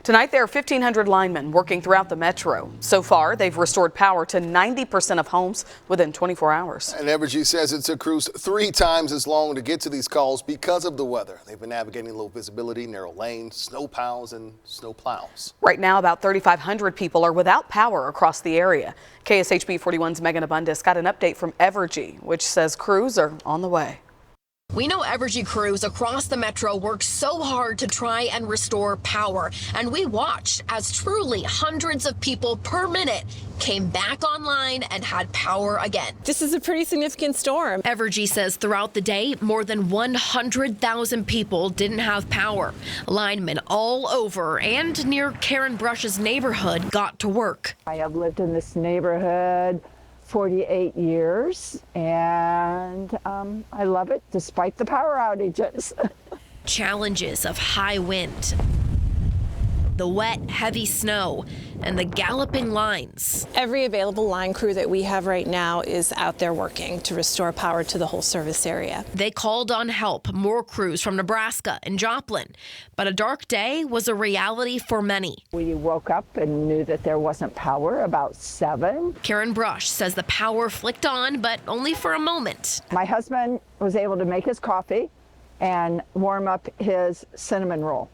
Tonight, there are 1,500 linemen working throughout the metro. So far, they've restored power to 90% of homes within 24 hours. And Evergy says it took crews 3 times as long to get to these calls because of the weather. They've been navigating low visibility, narrow lanes, snow piles, and snow plows. Right now, about 3,500 people are without power across the area. KSHB 41's Megan Abundis got an update from Evergy, which says crews are on the way. We know Evergy crews across the metro work so hard to try and restore power, and we watched as truly hundreds of people per minute came back online and had power again. This is a pretty significant storm. Evergy says throughout the day, more than 100,000 people didn't have power. Linemen all over and near Karen Brush's neighborhood got to work. I have lived in this neighborhood 48 years, and I love it despite the power outages. Challenges of high wind, the wet, heavy snow, and the galloping lines. Every available line crew that we have right now is out there working to restore power to the whole service area. They called on help, more crews from Nebraska and Joplin. But a dark day was a reality for many. We woke up and knew that there wasn't power about 7. Karen Brush says the power flicked on, but only for a moment. My husband was able to make his coffee and warm up his cinnamon roll.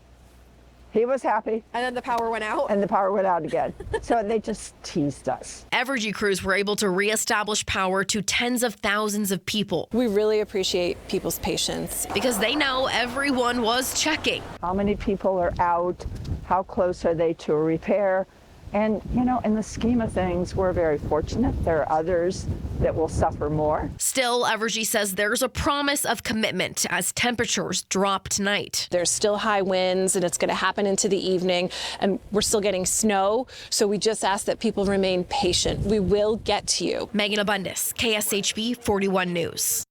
He was happy. And then the power went out? And the power went out again. So they just teased us. Evergy crews were able to reestablish power to tens of thousands of people. We really appreciate people's patience. Because they know everyone was checking. How many people are out? How close are they to a repair? And, you know, in the scheme of things, we're very fortunate. There are others that will suffer more. Still, Evergy says there's a promise of commitment as temperatures drop tonight. There's still high winds, and it's going to happen into the evening, and we're still getting snow. So we just ask that people remain patient. We will get to you. Megan Abundis, KSHB 41 News.